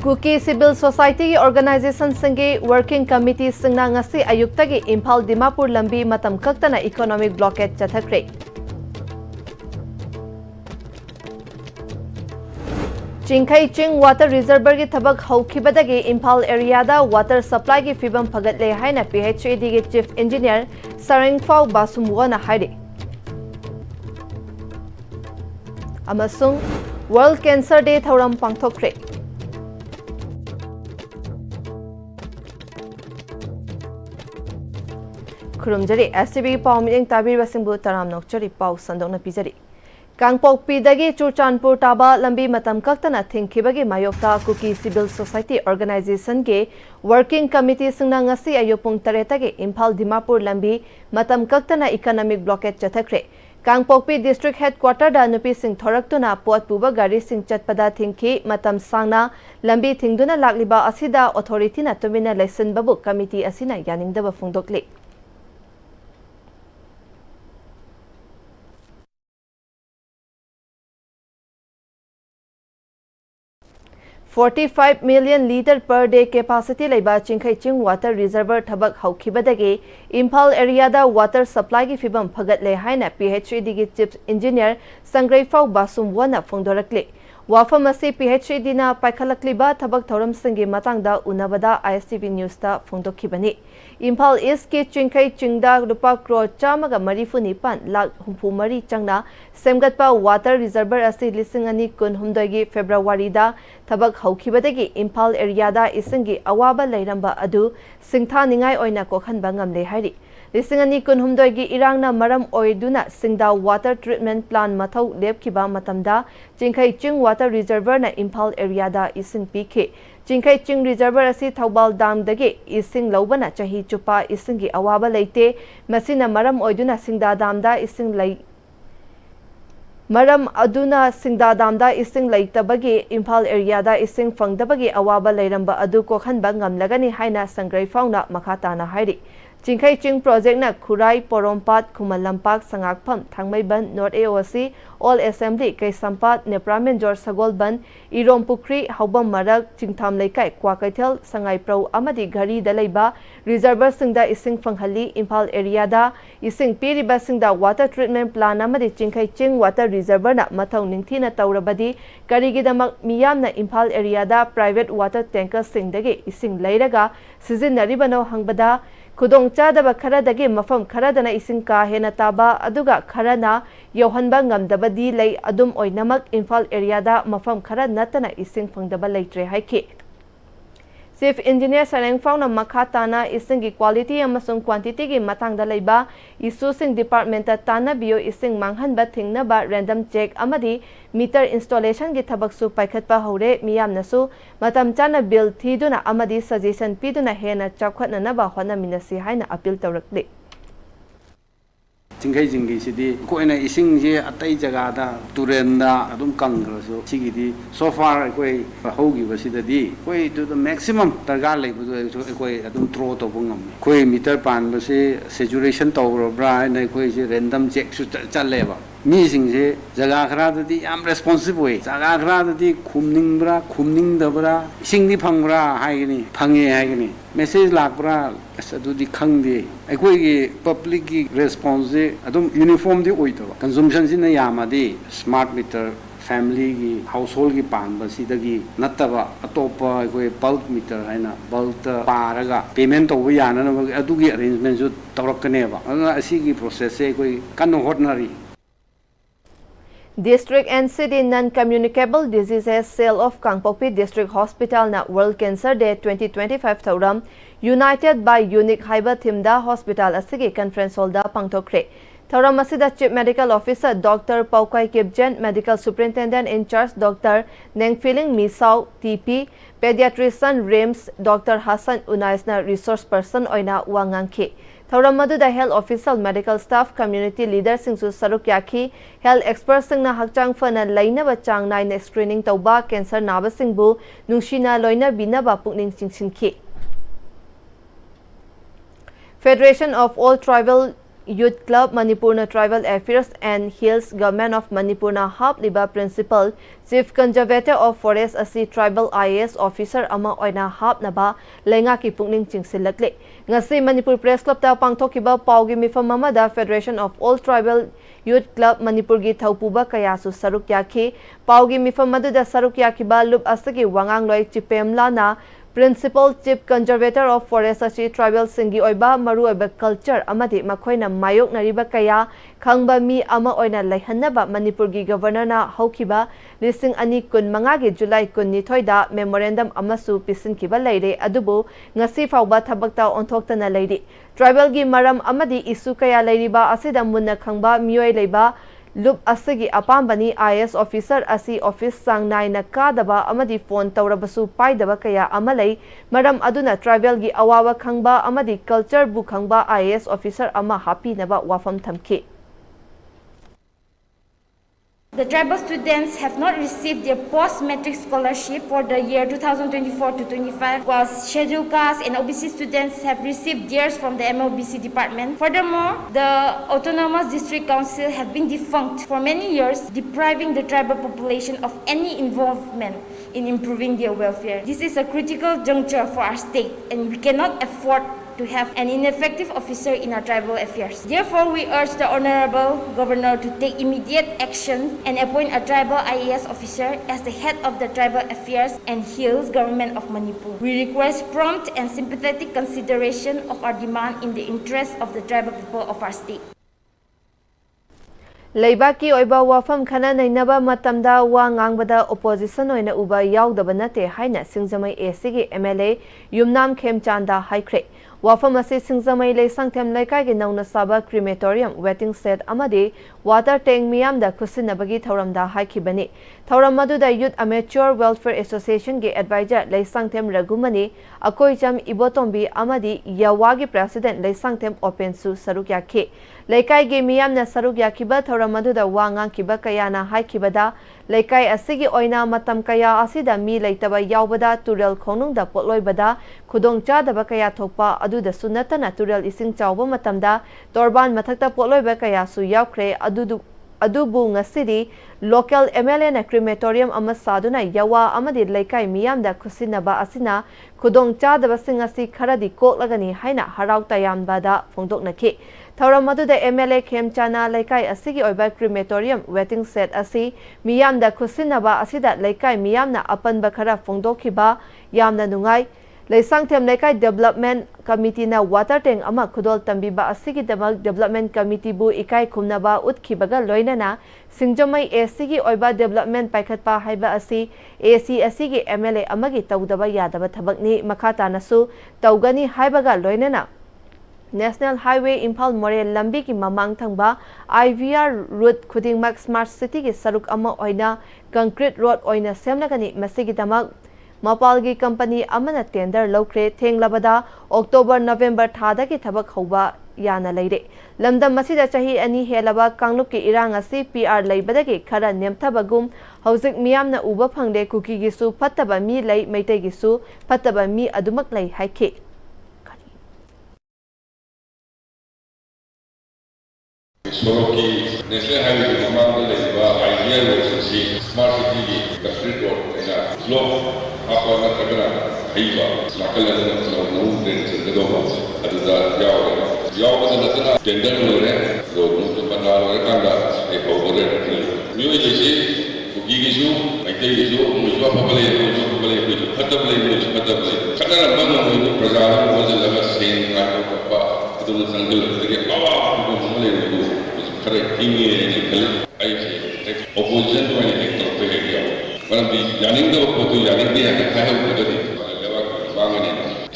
Kuki Civil Society Organization Singi Working Committee Singna ngasi ayuktagi Imphal Dimapur lambi matam kaktana economic blockade chathakre. Chingkai Ching Water Reservoir ki thabak haukhibadagi Imphal area da water supply ki fibam phagatle haina PhD ki Chief Engineer Sarengphau Basumwana haide. Amasung World Cancer Day thauram pangthokre. Kurumjari STV pau meeting tabir basingbu taram nokchari pau sandokna pijari. Kangpokpi dagi Churchanpur taba lambi matam kaktana thingkhibagi mayokta Kuki Civil Society Organization ke Working Committee singna ngasi ayupung taretagi Imphal Dimapur lambi matam kaktana economic blockade chathakre. Kangpokpi District Headquarter da nupi sing thoraktuna pot puba gari sing chatpada thingki matam sangna lambi thingduna lakliba asida authority na tumina lesson babu committee asina yaningdaba phungdokli. $45 million liter per day capacity laiba Chingkai Ching water reservoir thabak haukhibadagi Imphal area da water supply ki fibam phagatle haina PhD ki Chief Engineer Sarengphau Basumwana phongdorakle. Wafam asi PhD na paikhalakliba thabak thoram singi matangda unabada ISTV News ta phongdokhibani. Imphal East ki Chingkai Chingda rupa crore chamaga marifunipan lakh humphumari changna semgatpa water reservoir asi lisingani kunhumdoigi February da thabak haukhibadagi Imphal area da isingi awaba leiramba adu singtha ningai oina kokhanba ngamle hairi. Lisingani kunhumdoigi irangna maram oiduna singda water treatment plant mathau lepkiba matamda Chingkai Ching water reservoir na Imphal area da ising pike. Chingkai Ching reservoir asi Thaubal dam dagi ising laubana chahi chupa isingi awaba leite masina maram oiduna singda damda ising lai Maram aduna singda damda ising laitabagi Imphal area da ising fangdabagi awaba leiramba adu kokhanba ngamlagani haina Sarengphau na makhatana hairi. Chingkai Ching project na Khurai Porompat Khumalampak Sangakpham Thangmaiban North AOC All Assembly Kaisampat Nepramen George Sagolban Irompukri Haubam Marak Chingtham Leikai Kwakaithel Sangaiprau amadi Ghari da leiba reservoir singda ising fanghali Imphal area da ising piriba singda water treatment plant amadi Chingkai Ching water reservoir na mathau ningthina tawrabadi karigidamak miyamna Imphal area da private water tanker singdagi ising leiraga sizinaribano hangbada Kudong chadaba kharadagi mafam kharadana ising ka hena taba aduga kharana yohanba ngamdabadi lei adum oinamak Imphal area da mafam khara natana ising phangdaba leitre haiki. Chief Engineer Sarengphau na makhatana ising quality amasung quantity gi matangda leiba issue sing department ta tana bio ising manghanba thingnaba random check amadi meter installation gi thabak su paikhatpa hore miyamna su matam chana bill thiduna amadi suggestion piduna hena chakhatna naba hona minasi haina appeal tawrakle. Chingkai Ching sidi koina ising je atai jaga da turenda adum kangraso sigidi so far koi hogi basidadi koi to the maximum targa leibu koi adum throw to bungam koi meter pan base saturation tawro bra na koi je random check su chaleba mi sing je jaga khara dadi am responsive way jaga khara dadi khumning bra khumning dabra sing ni phangbra haigini phange haigini message lakbra adudi khangde akoi gi public gi response adum uniform di oitaba consumption sina yamadi smart meter family gi household gi panba sidagi nattaba atopa akoi bulk meter haina bulk paraga payment to yana adugi arrangement ju tawrakkaneba asigi process e akoi kan hotnari. District and City Non-Communicable Diseases Cell of Kangpokpi District Hospital na World Cancer Day 2025 thauram United by Unique haiba thimda hospital asigi conference hall da pangthokre. Thauram asida Chief Medical Officer Dr. Paukai Kipjen, Medical Superintendent in Charge Dr. Nengfiling Misau TP, Pediatrician RIMS Dr. Hassan Unaisna Resource Person oina wangangki. Thauram maduda health official medical staff community leaders singsu saruk yakhi health experts singna hakchang fana lainaba chang naina screening tauba cancer naba singbu nungshina loina binaba pukning chingsinki. Federation of All Tribal Youth Club Manipurna Tribal Affairs and Hills Government of Manipurna Hapliba Principal Chief Conservator of Forest asi Tribal IAS Officer ama oina hapnaba lenga ki pungning chingsilakle ngasi Manipur Press Club ta pangthokiba paugi mifam amada Federation of All Tribal Youth Club Manipur gi thaupuba kayasu saruk yakhi paugi mifam maduda saruk yakiba lup asagi wangang loi chipemla na Principal Chief Conservator of Forest asi Tribal Singi oiba maru oiba culture amadi makhoina mayok nariba kaya khangba mi ama oina laihanaba Manipur gi Governor na haukiba lising ani kun mangagi July kun nithoida memorandum amasu pisin kiba leire adubu ngasi fauba thabakta onthokta na leire tribal gi maram amadi isu kaya leiriba asida munna khangba mioi leiba Lup asagi apambani IS officer asi office sang nai na kadaba amadi phone tawrabasu paidaba kaya amalai maram aduna tribal gi awawa khangba amadi culture bu khangba IS officer ama happy naba wafam thamki. The tribal students have not received their post-matric scholarship for the year 2024 to 25, while scheduled caste and OBC students have received theirs from the MOBC department. Furthermore, the Autonomous District Council have been defunct for many years, depriving the tribal population of any involvement in improving their welfare. This is a critical juncture for our state, and we cannot afford to have an ineffective officer in our tribal affairs. Therefore, we urge the Honorable Governor to take immediate action and appoint a tribal IAS officer as the head of the Tribal Affairs and Hills Government of Manipur. We request prompt and sympathetic consideration of our demand in the interest of the tribal people of our state. Leibaki oiba wafam khana nainaba matamda wa ngangbada opposition oina uba yaudaba nate haina singjamai AC gi MLA Yumnam Khemchanda haikre wafam asi singjamai le sangthem laikai gi nauna saba crematorium waiting shed amadi water tank miyam da khusinabagi thoramda haikibani thoram maduda Youth Amateur Welfare Association gi advisor le sangthem Ragumani akoijam ibotombi amadi yawagi president le sangthem Opensu saruk yakhe Laikai gi miyamna saruk yakiba thoram maduda wangang kiba kayana haikibada laikai asigi oina matam kaya asida mi leitaba yaubada turel khonungda potloibada khudongcha daba kaya thokpa aduda sunatana turel ising chawba matamda torban mathakta potloiba kaya su yaukre adubu ngasidi local MLA na crematorium ama saduna yawa amadi laikai miyamda khusinaba asina khudongcha daba singasi kharadi koklagani haina harau tayambada phongdoknaki Thoram maduda MLA Khemchana laikai asigi oiba crematorium waiting shed asi miyamda khusinaba asida laikai miyamna apanba khara phongdokhiba yamna nungai leisangthem laikai development committee na water tank ama khudol tambiba asigi damak development committee bu ikai khumnaba utkhibaga loinana singjamai asigi oiba development paikhatpa haiba asi AC asigi MLA amagi tawdaba yadaba thabakni makhata nasu tawgani haibaga loinana National Highway Imphal More Lambi ki mamang thangba IVR route khudingmak smart city ki saruk ama oina concrete road oina semlagani masigi damak mapalgi company amana tender lokre thenglabada October November thada ki thabak hoba yana leire lamdam masida chahi ani helaba kanglup ki irang asi PR leibadagi khara nemthabagum hojik miyamna uba phangde kuki gi su phattaba mi lei meitei gi su phattaba mi adumak lei haike Soroki National Highway ki mamang leba idea road si smart city ki complete road ina slope apa na tagana haiba lakala na no den se dedoba aduda yawa da natana tender lore road no bana lore kanda e bobore miyo jisi kugi gisu aite gisu mujwa pabale ku khatabale kadara bana no prajala mo jala sen ka pa adu sangal de awa ko mole ko kare inge ni kal ai opposition to any to pe gaya maram di yaning da ko to yaning di ha ka ha ko de lewa bangani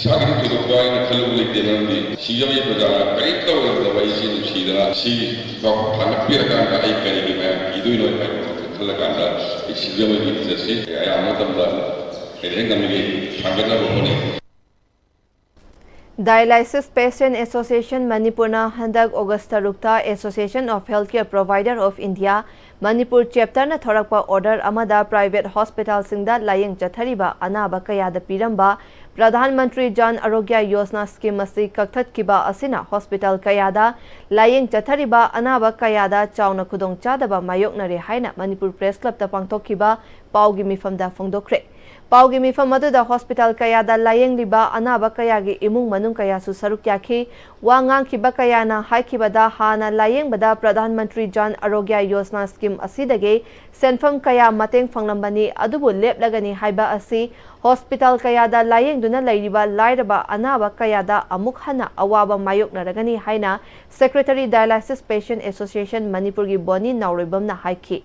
sagri to do ba ni khalu le de nam di sijam ye prajala kai to da ba isi ni sidara si ba thana pi ka ka ai kari ni ma idu no ba khala ka da sijam ye ni se ya amatam da ere ngamige thangana ro ne Dialysis Patient Association Manipurna Handak August Tarukta Association of Healthcare Provider of India Manipur chapter na thorakpa order amada private hospital singda layeng chathariba anaba kayada piramba Pradhan Jan Arogya Yojana scheme asi kakthakkiba asina hospital kayada layeng chathariba anaba kayada chauna khudong chadaba mayoknare haina Manipur Press Club ta pangthokkiba paugi mifamda phongdokre. Paugi mifam aduda hospital kayada layeng liba anaba kayagi imung manung kaya su saruk yakhi wa ngangkhiba kayana haikibada hana layeng bada Pradhan Jan Arogya Yojana scheme asidage senfam kaya mateng fanglambani adubu leplagani haiba asi hospital kayada layeng duna lairiba lairaba anaba kayada amuk hana awaba mayoknaragani haina Secretary Dialysis Patient Association Manipuri Boni Nauribamna haiki.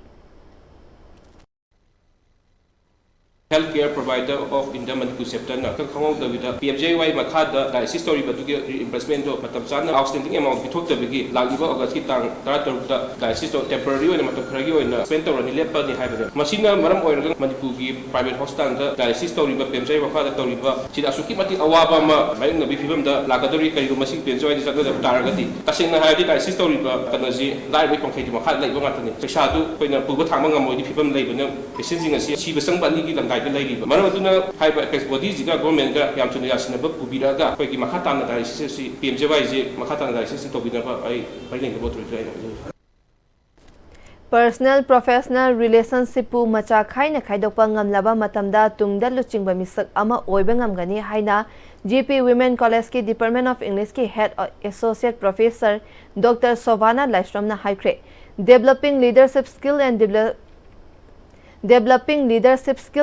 Healthcare provider of India Manipur sector na kangkong David PMJY makhada dialysis story batugi reimbursement do matam sana outstanding amount bithok tabigi lagiba August ki tang 13 da dialysis to temporary oina matam khragi oina spend to ni lepa ni haibare masina maram oina Manipur ki private hospital da dialysis story ba PMJY makhada story ba sida asuki mati awaba ma mayung nabi phibam da lagadori kai ro masing PMJY ni sagda taragati tasingna haidi dialysis story ba kanaji lai bai pangkhai di makhad lai ba ngatani pesa du koina puba thangma ngamoi di phibam lai bana patient jing asi si besang bani ki langai Maram aduna haiba body jiga government ga yam chuna yasina ba pubiraga koi ki makhata na dialysis si PMJY je makhata na dialysis to binaba ai leng bo tru trai. Personal Professional Relationship pu macha khaina khaidokpa ngamlaba matamda tungda luchingba misak ama oiba ngamgani haina GP Women College ki Department of English ki Head Associate Professor Dr. Sovana Laistrom na haikre. Developing leadership skill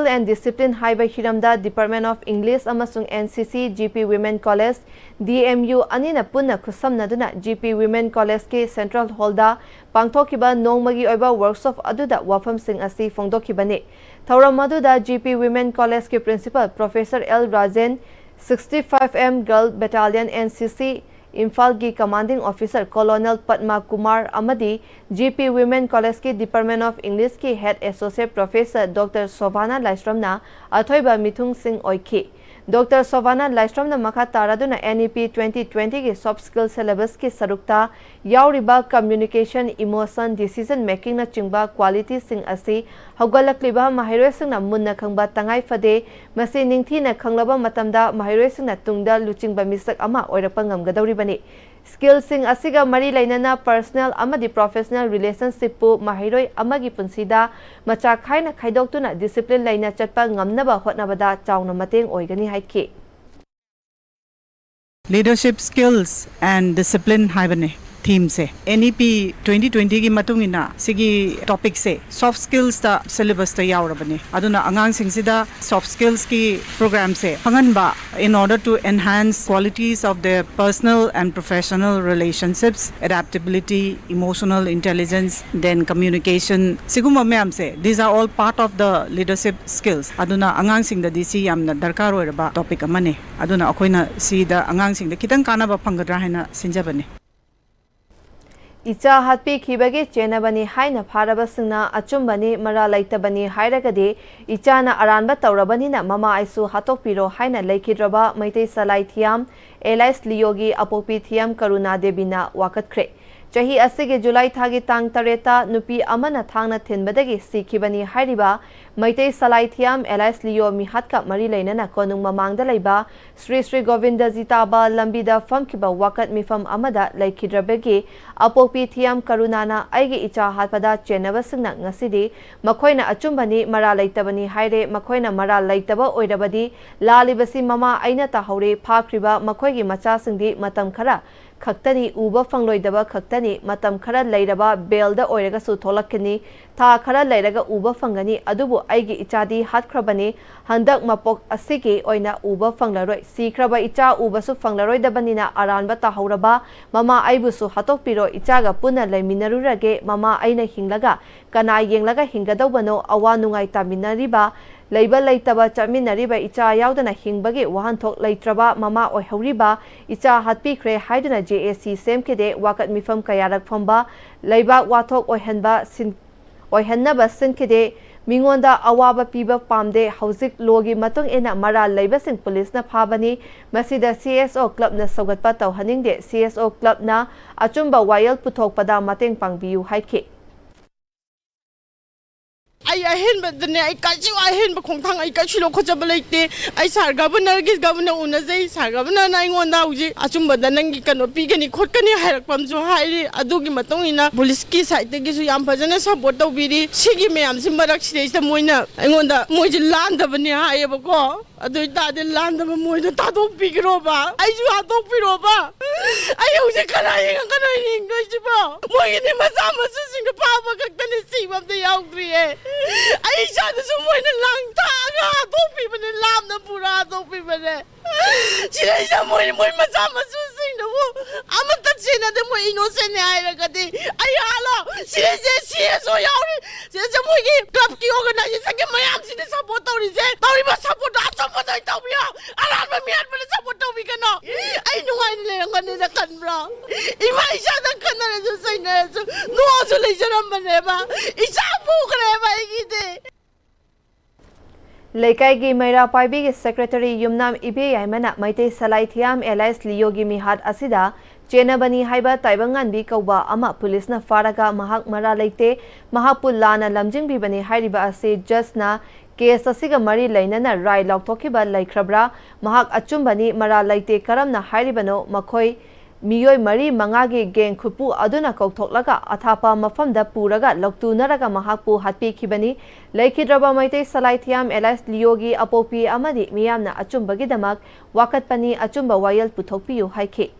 and discipline haiba hiramda Department of English amasung NCC GP Women College DMU anina punna khusamnaduna GP Women College ki Central Hall da pangthokiba nongmagi oiba workshop aduda wafam sing asi phongdokibani. Thauram aduda GP Women College ki Principal Professor L Rajen 65M Girl Battalion NCC Imphal ki Commanding Officer Colonel Padma Kumar Amadi GP Women College ki Department of English ki Head Associate Professor Dr. Sovana Laistrom na athoiba mithung sing oiki. Dr. Sovana Laistrom na makha taraduna NEP 2020 ki soft skill syllabus ki sarukta yauriba communication, emotion, decision making na chingba quality sing asi haugalakliba mahiroi sing na munna khangba tangai fade masi ningthi na khanglaba matamda mahiroi sing na tungda luchingba misak ama oirapa ngamgadawri bani. Skill sing asiga mari lainana personal amadi professional relationship pu mahiroi amagi punsida macha khaina khaidoktuna discipline laina chatpa ngamnaba hotnabada chauna mateng oigani haiki. Leadership skills and discipline haibane theme se NEP 2020 ki matung ina sigi topic se soft skills da syllabus ta yaurabane aduna angang singsida soft skills ki program se hanganba in order to enhance qualities of their personal and professional relationships, adaptability, emotional intelligence, then communication siguma mayam se these are all part of the leadership skills aduna angang sing da disi yamna darkar oiraba topic amane aduna akoina si da angang sing da kitang kana ba phangadra haina sinjabane. Icha hatpi khibagi chenabani haina pharabasingna achumbani mara laitabani hairagadi icha na aranba taurabani na mama aisu hatokpiro haina laikhidraba maitei salai thiam Elias Liogi apopi thiam Karuna Debina wakatkre. Chahi asige July thagi tang tareta nupi amana thangna thinbadagi sikhibani hairiba maitei salai thiam Elias Leo mihatka mari lainana konung mamangda laiba Sri Sri Govinda Jitaba lambida famkiba wakat mifam amada laikhidrabagi apopi thiam Karunana aigi icha hatpada chenabasingna ngasidi makoina achumbani mara laitabani haire makoina mara laitaba oirabadi lalibasi mama aina tahore phakriba makoigi machasingdi matam khara Kaktani uba fangloidaba kaktani matam khara lairaba belda oiraga su tholakani tha khara lairaga uba fangani adubu aigi ichadi hatkrabani handak mapok asigi oina uba fanglaroi sikraba icha uba su fanglaroidabanina aranba tahauraba mama aibu su hatokpiro ichaga puna laiminarurage mama aina hinglaga kana yenglaga hingadawbano awa nungai taminariba Leiba laitaba chaminariba icha yaudana hingbagi wahanthok laitraba mama oihoriba icha hatpikre haiduna JAC semkede wakat mifam kayarak phomba leiba wathok oihannaba sinkede mingonda awaba piba pamde hauzik logi matung ena mara leiba sing police na phabani masida CSO club na sogatpa tawhaningde CSO club na achumba wayal puthokpada mateng pangbiu haike ai ahen badne ai kachu ahen ba khongthang ai kachu lo khojaba leite ai sar governor una jai sar governor na ingonda uji achum bada nangi kano pigani khotkani hairak pamju hairi adugi matong ina police ki side gi su yam phajana support tawbiri sigi meyam sim marak sida moina ingonda moji landabani haye bako adu tade landaba moina tadok pigiroba ai ju adok piroba ai uje kana yenga kana ingoi jiba moi ni maza masu sing pa ba kaktani sibam de yaugriye ai jadu su moina lang ta ga adok pi bane lam na pura adok pi bane chile ja moi maza masu sing no amata chena de moi innocent ne ai ragadi ai hala chile je so yauri je moi ki club ki organization ke mayam sine support tori je tori ba support aso dai tau bia alam ba miat ba support tau bi kana ai nuai le ngani na kan bra imai ja da kana ju sai na su no so le jaram bane ba isa bu kre ba igide लेकाई की मैरा पाइबी के secretary Yumnam इबे यामना मैते सलाइथियाम alias लियोगी मिहाद असिदा चेनबनी हाइबा ताइबंगान B कौबा अमा पुलिसना फारगा महाक मरा लेते महापुल्लाना लमजिंग भी बने हाइरिबा असे जसना case असिगा मरी लैनना राय लौथोखिबा लैख्रब्रा महाक अचुंबनी मरा लेते करमना हाइरिबनो मखोई मियोय मरी मंगागे गेंग खुपु अदुना कौथोक्लगा अथापा मफमदा पुरगा लौक्तुनरगा महाकपु हात्पीखिबनी लैखिद्रबा मैते सलाइथियाम एलाइस लियोगी अपोपी अमदि मियामना अचुंबगिदमक वाकतपनी अचुंबा वायल पुथोकपियु हाइखे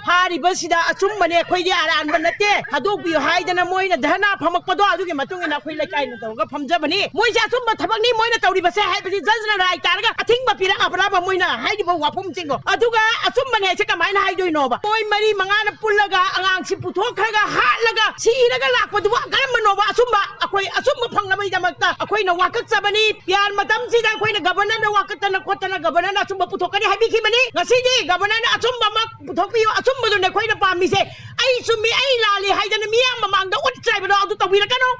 हारिबसिदा अचुम्बने खोइदि आरान बनते हदोकबि हाइदना मोइना धना फमकपदो अदुगे मतुंगिना खोइ लैकाइना तौगा फमजबनी मोइ जा सुम्ब थबकनी मोइना तौरिबसे हाइबसि जजना राय तारगा अथिंगबा पिरा अपराबा मोइना हाइदिबो वाफुम चिंगो अदुगा अचुम्बने से कमाइना हाइदोइनोबा मोइ मरी मंगाना पुल्लगा अंगांगसि पुथोखरगा हाटलगा सिरगा लाकपदुवा गरमनोबा अचुम्बा अखोइ अचुम्बा फंगनबइ दमक्ता अखोइना वाककचबनी प्यार मतमसिदा अखोइना गवर्नरना वाकतना खोतना गवर्नरना अचुम्बा पुथोकनी हाइबिखिबनी ngasiди गवर्नरना अचुम्बा मक पुथोकपियो अचुम्बदुने खोइना पामिसे ai sumi ai lali haidana miyam mamangda utsaibado adu tawiragano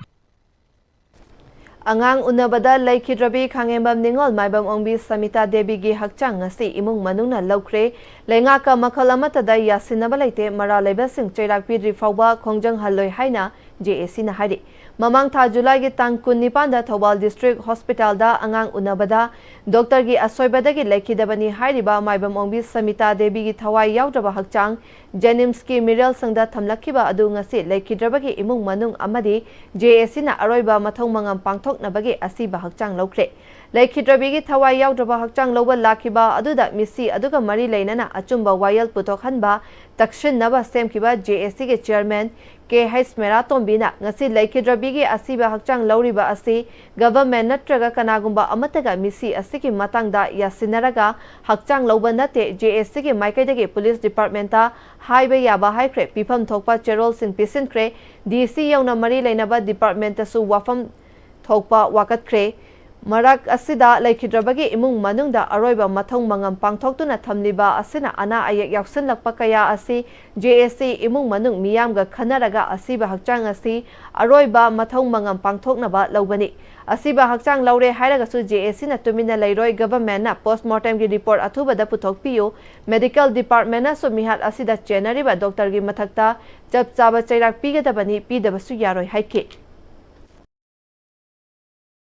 Angang unabada laikhidrabi khangembam ningol maibam ongbi Samita Devi gi hakchang ngasi imung manungna laukre lenga ka makhal amatada yasinaba laite mara lebasing cheirak pidri fawba khongjang halloi haina JAC na hari mamang tha July gi tang 19 da Thobal District Hospital da angang unabada doctor gi asoibada gi laikhidabani hairiba maibam ongbi Samita Devi gi thawai yaudraba hakchang Jenims ki Miral sangda thamlakhiba adu ngasi laikhidrabagi imung manung amadi JAC na aroiba mathong mangam pangthok nabagi asiba hakchang lokre laikhidrabigi thawai yaudraba hakchang loba lakhiba aduda misi aduga mari leinana achumba wayal putokhanba takshin naba semkiba JAC ge chairman K.H. Meratonbina ngasi laikhidrabigi asiba hakchang lauriba asi government natraga kanagumba amataga misi asiki matangda yasinaraga hakchang loba nate JAC ge maikaidagi police department ta haiba yaba haikre pifam thokpa cherol sin pisinkre DC yauna mari leinaba department ta su wafam thokpa wakatkre Marak asida laikhidrabagi imung manungda aroiba mathong mangam pangthoktuna thamliba asina ana ayak yaksin lakpa kaya asi JAC imung manung miyamga khanaraga asiba hakchang asi aroiba mathong mangam pangthoknaba lobani asiba hakchang laure hairaga su JAC na tumina leiroi government na postmortem gi report athubada puthokpiyo medical department na so mihat asida chenariba doctor gi mathakta chap chaba chairak pigadabani pidabasu yaroi haike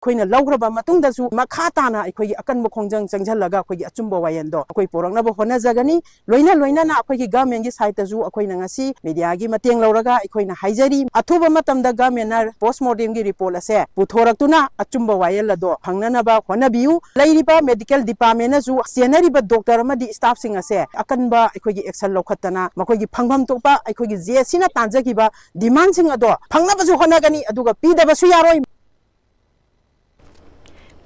खोइना लौग्रबा मतुंगदसु मखाताना अखोइ अकनबो खोंजंग चंगझलगा अखोइ अचुंबो वायंदो अखोइ पोरंगनबो होनाजगनी लोइना लोइना ना अखोइ government गी साइटजु अखोइना ngasi media गी मतेंग लौरगा अखोइना हाइजरी अथुबा मतमदा government postmortem गी report असे पुथोरक्तुना अचुंबो वायलदो फंगननबा होनबियु लैरिबा medical department जु सेनरिबा doctor अमदि staff सिंग असे अकनबा अखोइ गी action लौखतना मखोइ गी फंगभम तोपा अखोइ गी जेसिना तांजगिबा डिमांड सिंग अदो फंगनबजु होनागनी अदुगा पीदबसु यारोय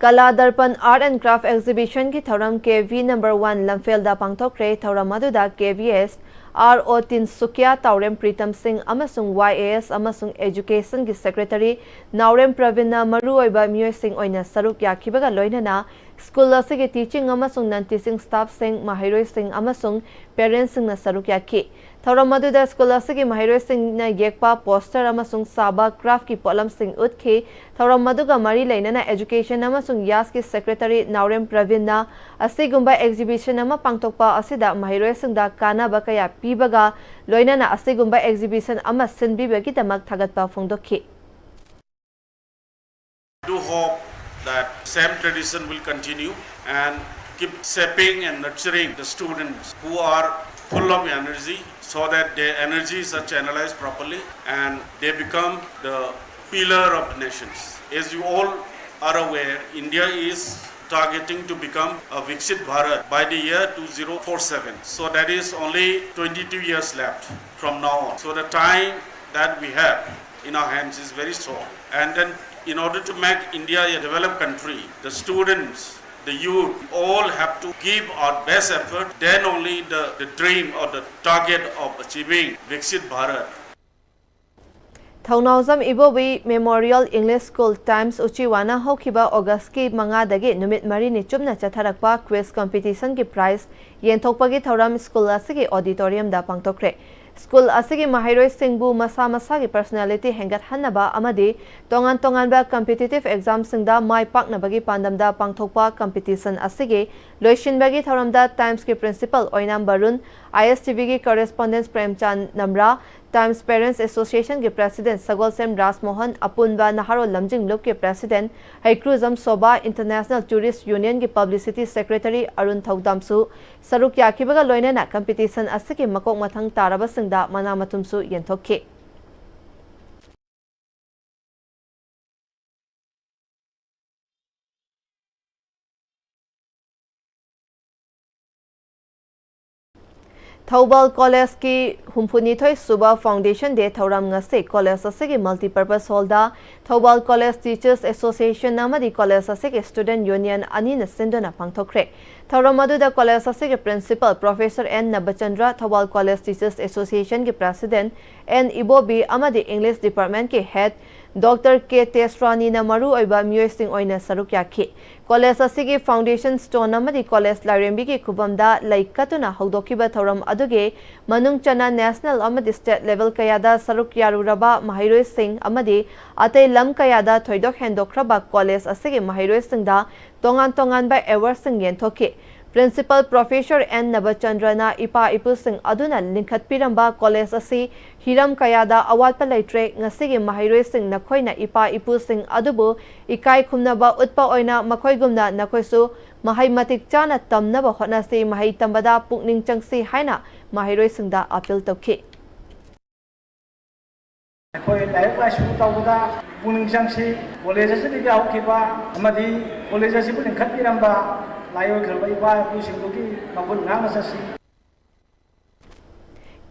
Kala Darpan Art and Craft Exhibition ki thauram KV number 1 Lamfelda pangthokre thauram aduda KVS RO Tinsukya Taurem Pritam Singh amasung YAS amasung Education ki Secretary Naurem Pravina Maruoiba Myoy Singh oina saruk yakhibaga loinana school asige teaching amasung non-teaching staff Singh Mahiroi Singh amasung parents Singh na saruk yakhi thauram aduda school asige Mahiroi Singh na yekpa poster amasung Saba craft ki polam Singh utkhi thauram aduga mari leinana education amasung YAS ki Secretary Naurem Pravina asigumba exhibition ama pangtokpa asida Mahiroi Singh da kana bakaya pibaga loinana asigumba exhibition ama sinbibagi damak thagatpa phongdokhi do hope that same tradition will continue and keep shaping and nurturing the students who are full of energy so that their energies are channelized properly and they become the pillar of nations. As you all are aware, India is targeting to become a Viksit Bharat by the year 2047. So that is only 22 years left from now on. So the time that we have in our hands is very short. And then in order to make India a developed country, the students, the youth, all have to give our best effort. Then only the dream or the target of achieving Viksit Bharat. Thaunawzam Ibobi Memorial English School Times Uchiwana Hokiba August ki mangadagi numit mari ni chumna chatharakpa quiz competition ki prize yenthokpagi thauram school asigi auditorium da pangtokre. School asigi mahairoi singbu masa masa ki personality hengat hannaba amadi tongan ba competitive exam singda mai paknabagi pandamda pangthokpa competition asigi loishinbagi thauramda Times ki principal Oinam Barun, ISTV ki correspondence Premchand Namra, Times Parents Association के President Sagol Sem Rasmohan, Apunba Naharo Lamjing Look के President, Haikruzam Soba International Tourist Union के Publicity Secretary Arun Thaudamsu, Saruk Yakibaga Loinana Competition Asiki Makok Mathang Taraba Singda Manamatumsu Yentoke. Thobal College ki Humpunithoi Suba Foundation de Thauram ngase College asigi multipurpose hall da Thobal College Teachers Association namadi College asigi Student Union ani na sindona pangthokre. Thauram aduda College asigi Principal Professor N Nabachandra, Thobal College Teachers Association ki President N Ibobi amadi English Department ki Head Dr. K. Tesrani na maru oiba myoising oina saruk yakhi. College asigi Foundation Stone amadi College Lairembi ki kubamda laikatuna haudokiba thauram aduge manung chana national amadi state level kayada saruk yaruraba mahiroi sing amadi atay lam kayada thoidok hendokraba college asigi mahiroi singda tongan ba award sing yenthoki. Principal Professor N. Nabachandra ipa ipu sing aduna linkhat piramba college asi hiram kayada awat palaitre ngasigi mahiroi sing nakhoi na ipa ipu sing adubu ikai khumnaba utpa oina makhoi gumna nakhoisu mahai matik chana tamnaba hotnasi mahai tambada pukning changsi haina mahiroi singda appeal tokhi. Koi layak lasu tawda puning changsi college asi diga hokiba amadi college asi puning khat piramba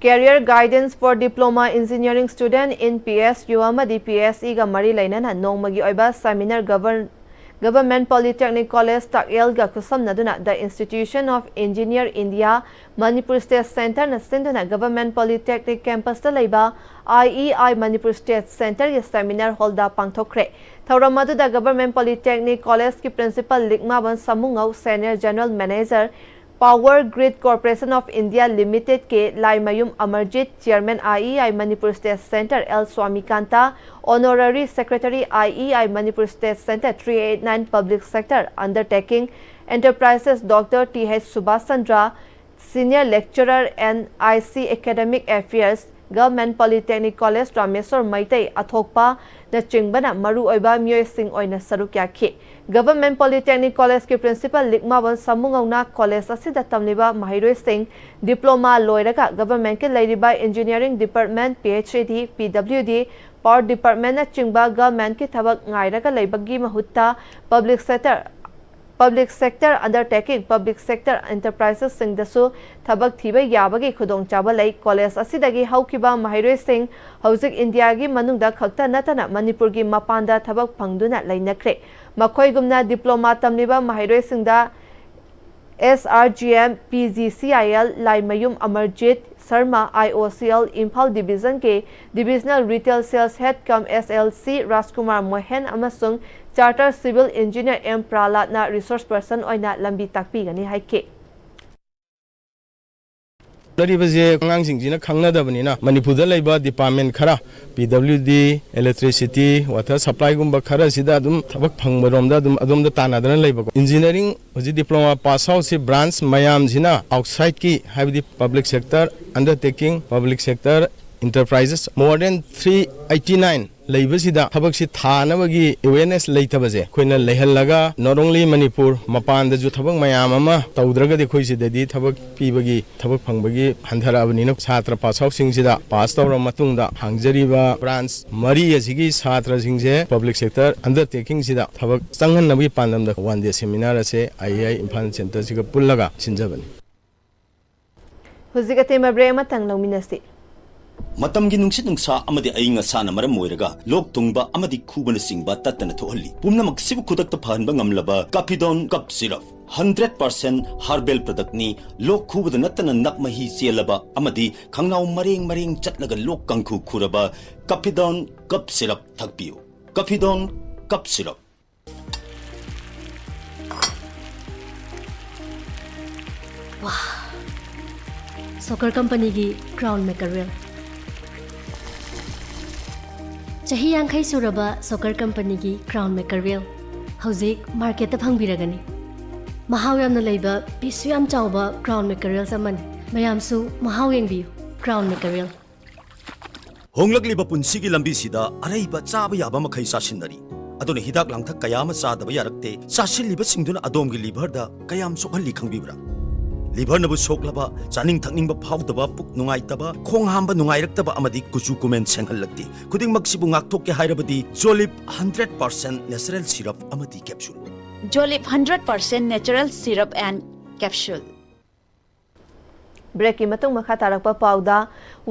Career Guidance for Diploma Engineering Student in PSU amadi PSE ga mari lainana nongmagi oiba seminar Government Polytechnic College Takyel ga kusamnaduna the Institution of Engineer India Manipur State Center na sinduna Government Polytechnic Campus ta laiba IEI Manipur State Center ge seminar hall da pangthokre. Thauramadu da Government Polytechnic College ki Principal Likmaban Samungau Senior General Manager Power Grid Corporation of India Limited ke Laimayum Amarjit Chairman IEI Manipur State Center L Swamikanta Honorary Secretary IEI Manipur State Center 389 Public Sector Undertaking Enterprises Dr. T.H. Subhasandra Senior Lecturer and IC Academic Affairs Government Polytechnic College Rameswar Maitai Athokpa na chingbana maru oiba myoy sing oina saruk yakhi. Government Polytechnic College ke Principal Likmaban Samungauna College asida tamliba mahiroi sing diploma loiraga government ke lairiba Engineering Department PhD PWD Power Department na chingba government ke thabak ngairaga laibagi mahutta Public sector undertaking public sector enterprises sing dasu thabak thiba yabagi khudong chaba lai college asidagi haukiba mahiroi sing hauzik India gi manungda khakta natana Manipur gi mapanda thabak phangduna lainakre makhoi gumna diploma tamliba mahiroi singda SRGM PGCIL Laimayum Amarjit Sharma IOCL Imphal Division ke Divisional Retail Sales Head cum SLC Rajkumar Mohen amasung Charter Civil Engineer M Pralat na resource person oina lambi takpi gani haike. Manipur Labour Department khara PWD electricity water supply gumba khara sida dum thabak phangbarom da dum da tanadana laiba engineering hoji diploma pass out si branch mayam jina outside ki habdi public sector undertaking public sector enterprises more than 389 leibasida thabak si thanabagi awareness leitabase khoina lehallaga not only Manipur mapan da ju thabak mayam ama tawdraga de khoi sidadi thabak pibagi thabak phangbagi handharabani no chhatra pasau sing sida pass tawra matungda hangjariba branch mari asigi chhatra singje public sector undertaking sida thabak changhan nabi pandam da one day seminar ase ai Imphal center siga pullaga sinjabani huzigate mabre matang lominasi Matamgi nungsit nungsa amadi ayinga sana maram moiraga lok tungba amadi khubana singba tatana thohalli pumna maksibu khudak ta phanba ngamlaba Capidon cup syrup 100% herbal product ni lok khubada natana nakmahi chelaba amadi khangnaw mareng chatlaga lok kangkhu khuraba Capidon cup syrup thakpiu Capidon cup syrup Wow Soccer company gi crown maker real Chahi Yankai Suraba Soccer Company ki Crown Maker Wheel Hauzik Market Pangbiragani Mahawam na Labor Pisuyam Chauba Crown Maker Wheel Saman Mayamsu Mahawing View Crown Maker Wheel Honglagli ba punsigi lambi sida araiba chaba yaba makhai sasinari adone hidak langthak kayama sadaba yarakte sasil liba singduna adom gi liver da kayam sokhalli khangbibra liver nabu soklaba chaning thakning ba phawdaba puk nungai taba khong hamba nungai raktaba amadi kuchu kumen senghallakti khuding maksibu ngakthok ke hairabadi Jolip 100% natural syrup amadi capsule Jolip 100% natural syrup and capsule Break imatung makha tarakpa pauda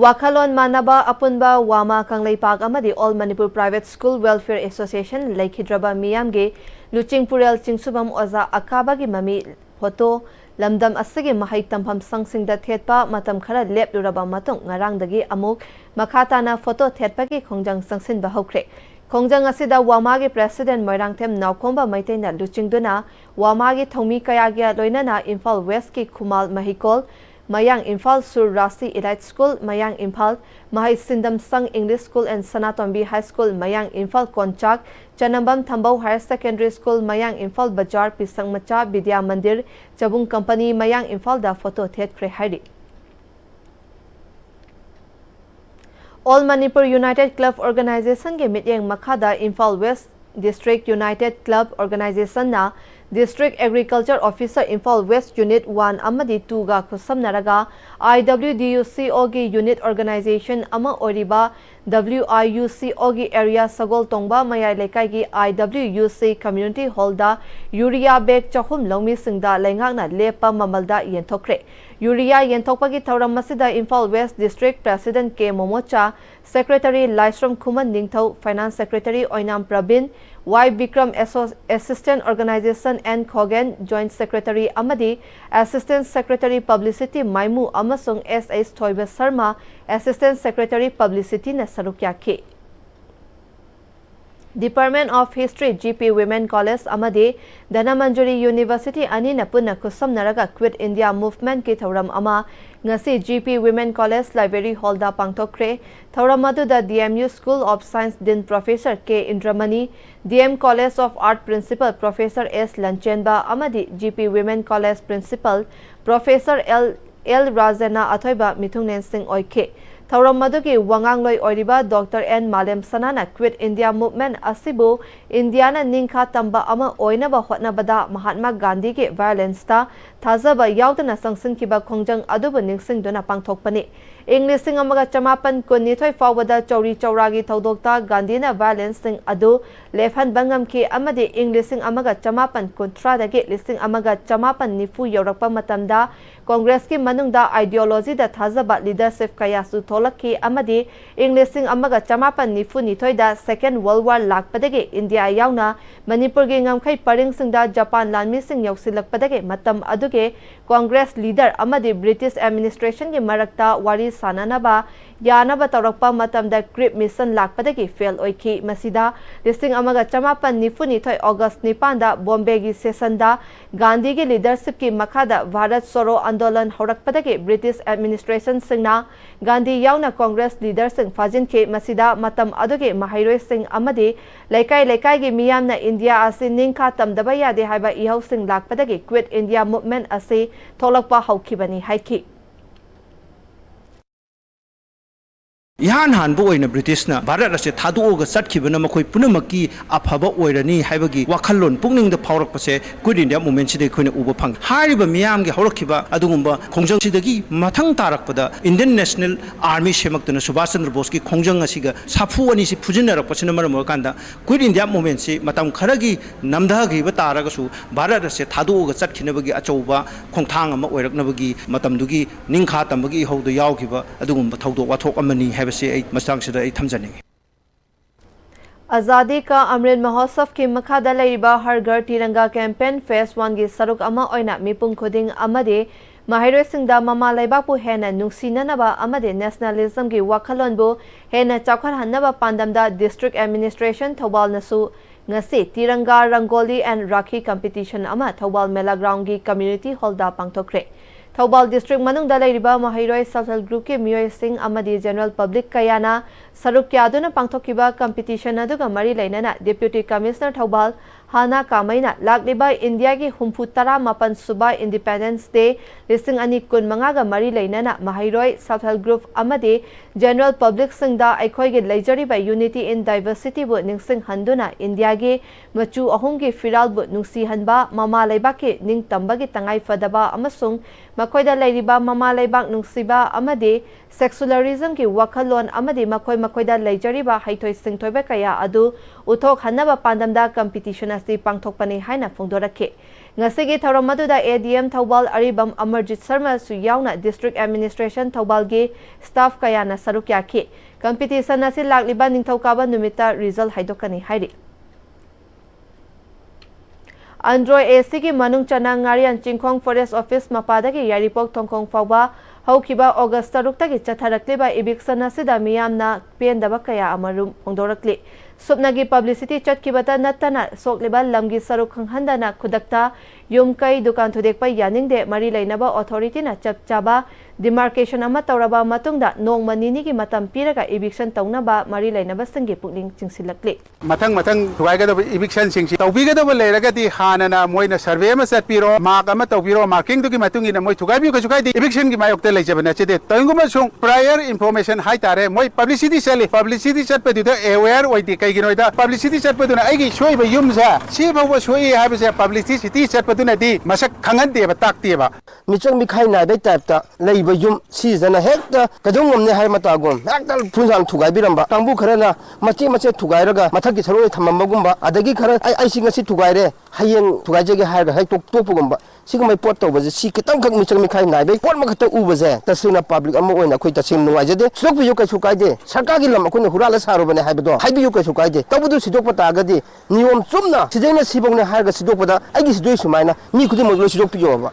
wakhalon manaba apunba wama kanglaipak amadi All Manipur Private School Welfare Association Laikhidraba miyamge Luchingpurel Chingsubam oza akabagi mami photo lamdam asigi mahai tampham sangsingda thetpa matam khara lep luraba matung ngarangdagi amuk makhatana photo thetpagi khongjang sangsin ba hokre khongjang asida wamagi president moirangthem naukomba maitaina luchingduna wamagi thomi kayagya loinana Imphal West ki Khumal Mahikol Mayang Imphal Sur Rasi Elite School Mayang Imphal Mahai Sindam Sang English School and Sanatombi High School Mayang Imphal Konchak Chanambam Thambau Higher Secondary School Mayang Imphal Bajar Pisang Macha Vidya Mandir Chabung Company Mayang Imphal da photo thet kre haidi All Manipur United Club Organization ge mityeng makhada Imphal West District United Club Organization na District Agriculture Officer Imphal West Unit 1 amadi 2 ga khusamnaraga IWDUCO gi Unit Organization ama oriba WIUCO gi area Sagol Tongba Mayai Lekai gi IWUC Community Hall da urea bag chahum lomi singda lengakna lepa mamalda yenthokre urea yenthokpagi thauram masida Imphal West District President K Momocha Secretary Laisram Khuman Ningthau Finance Secretary Oinam Prabin Y Bikram Assistant Organization N Khogen Joint Secretary Amadi Assistant Secretary Publicity Maimu Amasung S.S. Thoiba Sarma Assistant Secretary Publicity na sarukya ki Department of History GP Women College Amadi Danamanjuri University ani na punna kusam naraga Quit India Movement ki thauram ama ngasi GP Women College Library Hall da pangthokre thauram adu da DMU School of Science Din Professor K Indramani DM College of Art Principal Professor S Lanchenba amadi GP Women College Principal Professor L Razana athoiba mithungnen sing oike thauram madugi wangangloi oiriba Dr N Malem Sanana Quit India Movement asibu Indiana ningkha tamba ama oinaba hotnabada Mahatma Gandhi ge violence ta thazaba yaudana sangsinkiba khongjang adubu ningsingduna pangthokpani English sing amaga chamapan kunithoi fawada chauri chauragi thodokta Gandhi na violence sing adu lefhan bangam ki amadi English sing amaga chamapan kuntra dagi listing amaga chamapan nifu yorakpa matamda Congress ki manungda ideology da thazaba leadership kaya su tholaki amadi English sing amaga chamapan nifu nithoi da Second World War lakpadagi India yauna Manipur gi ngamkhai paring singda Japan lanmi sing yausilakpadagi matam aduge Congress leader amadi British administration gi marakta wari sananaba yanaba tawrakpa matamda grip mission lakpadagi fail oiki masida listing amaga chamapan nifu nithoi August 9 da Bombay gi session da Gandhi gi leadership ki makhada Bharat Soro Andolan horakpadagi British administration singna Gandhi yauna Congress leader sing fajin ke masida matam aduge mahairoi sing amadi laikai gi miyamna India asi ningkha tamdaba yade haiba ihau sing lakpadagi Quit India Movement asi tholakpa haukibani haiki इहान हानबो ओइना ब्रिटिशना Bharat असे थादोगा चटखिबना मखोय पुनमकी अफबा ओइरनी हाइबगी वाखल्लोन पुंगनिंग the फावरकपसे quit India movement सिदे खोइना उबो फंग हारिबा मियामगे हौरखिबा अदुगुंबा खोंजंग सिदगी मथंग तारकपदा Indian national army सेमक्तना Subhash Chandra Bose की खोंजंग असिगा साफु अनिसि फुजिनरकपसिना मरम कांदा quit India movement से मतम खरगी नमदगिबा तारगसु भारत असे थादोगा चटखिनबगी अचौबा खोंथांग अमा ओइरकनबगी मतमदुगी निंखा तंबगी हौदो यावखिबा अदुगुंबा थौदो वाथोक अमनी आजादी का अमृत महोत्सव की मखादा लैबा हर घर तिरंगा कैंपेन फेस 1 की सरुक अमा ओइना मिपुंग खुदिंग अमदे महाहिरोइसिंगदा ममा लैबापु हेना नुंसीननबा अमदे नेशनलिज्म की वाखलोनबु हेना चाखरहन्नबा पांदमदा डिस्ट्रिक्ट एडमिनिस्ट्रेशन थौबालनसु ngasi tiranga rangoli and rakhi competition ama thobal mela ground gi community hall da pangthokre thobal district manung da lairiba mahiroi self help group ke miyoi sing amadi general public kayana saruk kyaduna pangthokiba competition aduga mari lainana deputy commissioner thobal hana kamaina lakliba india gi humfu tara mapan suba independence day listing ani kun manga ga mari lainana mahiroi self help group amadi general public sing da aikoi gi leijari by unity in diversity bu ningsing handuna india gi machu ahum gi firal bu nungsi hanba mama leiba ke ning tamba gi tangai fadaba amasung makoi da leiriba mama leibak nungsiba amadi secularism ki wakalon amadi makoi da leijari ba haitoi sing toiba kaya adu uthok hanaba pandamda competition asti pangthokpani haina phongdorakhe ngasigi thoromaduda ADM Thobal Aribam Amarjit Sharma su yauna district administration Thobal gi staff kaya na saruk yakhe competition asi lakliba ningthokaba numita result haidokani hairi Android AC ki manung chana ngarian chingkhong forest office mapada ki yaripok thongkhong fawba haukiba August 6 tagi chatharakliba eviction asida miyamna pendaba kaya amarum phongdorakli supnagi publicity chatkibata natana sokliba lamgi saruk khanghandana khudakta yumkai dukan thudekpa yaningde mari lainaba authority na chapchaba demarcation ama tawraba matungda nongma nini ki matam piraga eviction tawnaba mari lainaba singi pukling chingsilakli mathang thuaiga eviction singsi tawbiga da leiragadi hanana moina survey ma satpiro mark ama tawbiro marking du ki matungi na moi thugai ka sukai eviction ki mayokte leijabana chede tanguma sung prior information hai tare moi publicity set pe du aware oidi kaiginoida publicity set pe du na aigi shoi ba yumsa si bawa shoi ha ba publicity set pe du na di masak khangan de ba tak de ba michang mikhai na be type ta leiba yum season hekta kadungom ne hai mata gom hekta phunjang thugai biramba tangbu kharana mache thugai raga mathaki saroi thamambagumba adagi khara ai singa si thugai re hayeng thugai jege hai ga hek tokpugumba sigmai pot to ba si kitang khak michang mikhai na be pot ma khata uba je tasina public ama oina khoi tasim nuai jade sok biyo ka sukai de sarkar gi lam akune hurala saro bane hai bado hai biyo ka sukai de tabudu sidok pata ga di niyom chumna sijaina sibong ne hai ga sidok pada ai gi sidoi sumaina mi khudi mo lo sidok piyo ba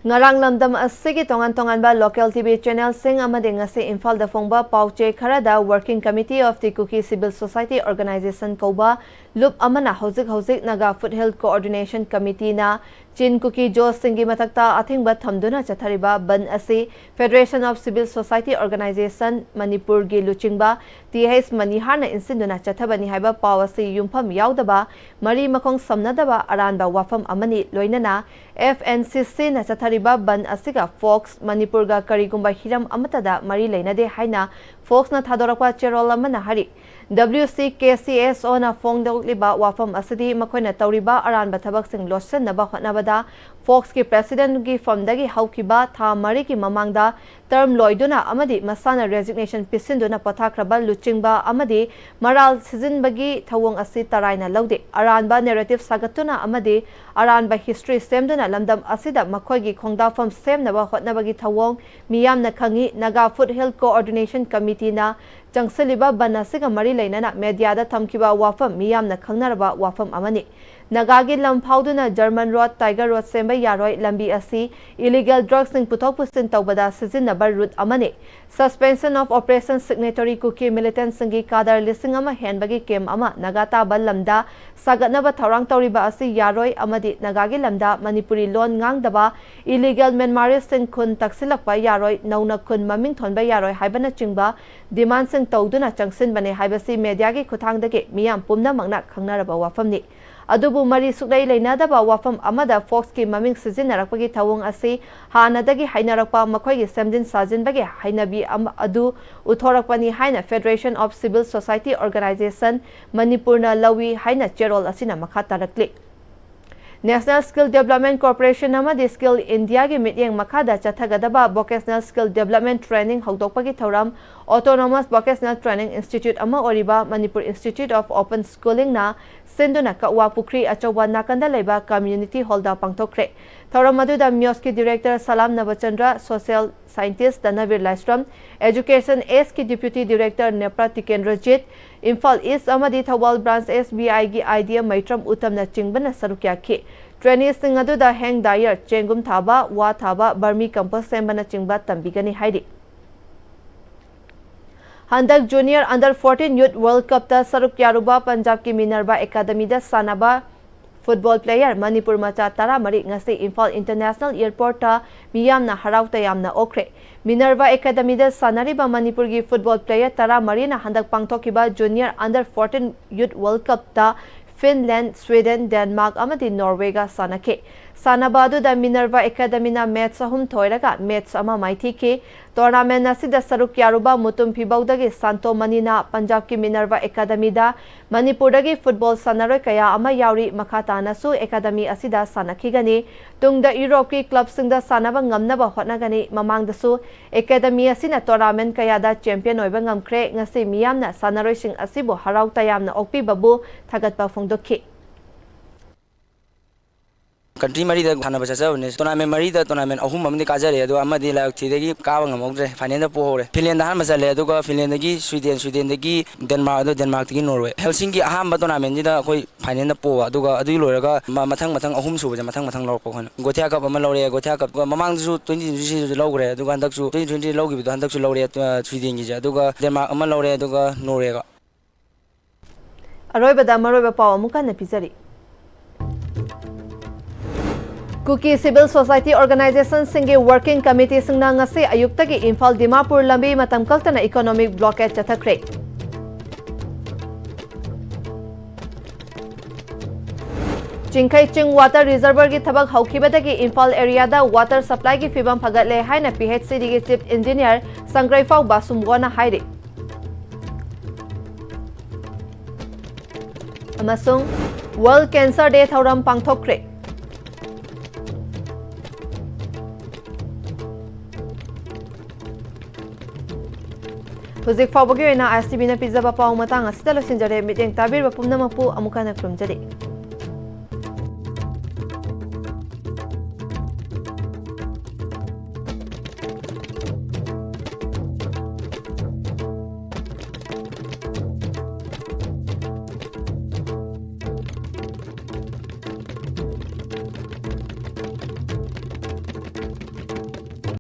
ngarang lamdam asigi tongan ba local TV channel sing amade ngase Imphal da phongba pauche kharada working committee of the Kuki Civil Society Organization koba loop amana hojik naga foothill coordination committee na Chin Kuki Jo Singi matakta athingba thamduna chathariba ban ase Federation of Civil Society Organization Manipur gi luchingba TH Manihana insinduna chathabani haiba pawasi yumpham yaudaba mari makong samnadaba aranba wafam amani loinana FNCC na chathariba ban asiga Fox Manipur ga karigumba hiram amatada mari leinade haina Fox na thadorakwa cherol amana hari WCKCSO na phongdokliba wafam asidi makoina tawriba aranba thabak sing losen naba hotnabada Fox ki president gi famdagi haukiba tha mari ki mamangda term loiduna amadi masana resignation pisinduna pathakraba luchingba amadi maral sizinbagi thawong asi taraina laude aranba narrative sagatuna amadi aranba history semduna lamdam asida makhoi gi khongdafam semnaba hotnabagi thawong miyamna khangi naga foothill coordination committee na changsaliba banasiga mari lainana media da thamkiba wafam miyamna khangnaraba wafam amani nagagi lamphawduna German road Tiger road semba yaroi lambi asi illegal drugs ning puthok pusin tawbada sizinaba route amani suspension of operation signatory Kuki militant singi kadar lisingama henbagi kem ama nagata balamda sagatnaba thorang tawriba asi yaroi amadi nagagi lamda Manipuri lon ngangdaba illegal Myanmaris sing khun taksilakpa yaroi nauna khun maming thonba yaroi haibana chingba demand sing tawduna changsin bane haibasi media gi khuthangdagi miyam pumna mangna khangnaraba wafamni Adubu mari suklay lainadaba wafam amada Fox ki maming sizinnarakpagi thawong asi hanadagi hainarakpa makhoi gi semjin sajinbagi hainabi adu uthorakpani haina Federation of Civil Society Organization Manipurna lawi haina cherol asina makha tarakli National Skill Development Corporation amadi Skill India gi mityeng makhada chathagadaba Vocational Skill Development Training hawdokpagi thauram Autonomous Vocational Training Institute ama oriba Manipur Institute of Open Schooling na Sinduna Kawa Pukri Achowa Nakanda Leba Community Hall da pangthokre thauram aduda MIOS ki Director Salam Navachandra Social Scientist Danavir Laistram Education S ki Deputy Director Nepra Tikendrajit Imphal East amadi Thawal Branch SBI gi Idea Maitram Utamna Chingbana sarukya ki Trainees sing aduda hang dyer chengum thaba wa thaba Burmi campus sembana chingba tambigani haidi Handak Junior Under 14 Youth World Cup ta saruk yaruba Punjab ki Minerva Academy da sanaba football player Manipur macha tara mari ngasi Imphal International Airport ta miyamna harau tayamna okre Minerva Academy da sanariba Manipur gi football player tara mari na handak pangthokiba Junior Under 14 Youth World Cup ta Finland, Sweden, Denmark amadi Norway ga sanake sanabadu da Minerva Academy na match ahum thoiraga match ama maithi ke tournament asida saruk yaruba mutum phibaudagi Santo Manina Punjab ki Minerva Academy da Manipur dagi football sanaroi kaya ama yauri makhata nasu academy asida sanakhigani tungda Europe ki club singda sanaba ngamnaba hotnagani mamang dasu academy asina tournament kaya da champion oiba ngamkre ngasi miyamna sanaroi sing asibu harau tayamna okpi babu thagatpa phongdokhi Country Marida Hana Basavnis, Tournament Marida, Tournament Ahum Kazare, Amadi like Tidegi, Kawang, Finanda Pore, Finland Hamasale, Duga, Finlandagi, Sweden, Denmark, Norway, Helsinki, Ahamba Tournament, Finanda Poa, Duga, Adulaga, Matang Ahum Su, Matang Loco, Gotiaka, Malore, Gotiaka, Mamang 20 Logre, Dugandaxu, 20 Logi, Dugandaxu Lore, Sweden, Duga, Denmark, Malore, Duga, Norway. Aroiba da Maroba Power Mukan Pizari. Kuki Civil Society Organization singi Working Committee singna ngasi ayukta ki Imphal Dimapur lambi matam kaltana economic blockade chathakre. Chingkai Ching Water Reservoir ki thabak haukibadagi Imphal area da water supply ki fibam phagatle haina PHCD ki Chief Engineer Sangraifau Basumgona hairi. Amasung World Cancer Day thauram pangthokre. Huzik fawbagi na ISTV na pizza pa pao matang asita lo sinjare mityeng tabir ba pumna mapu amukana krumjari.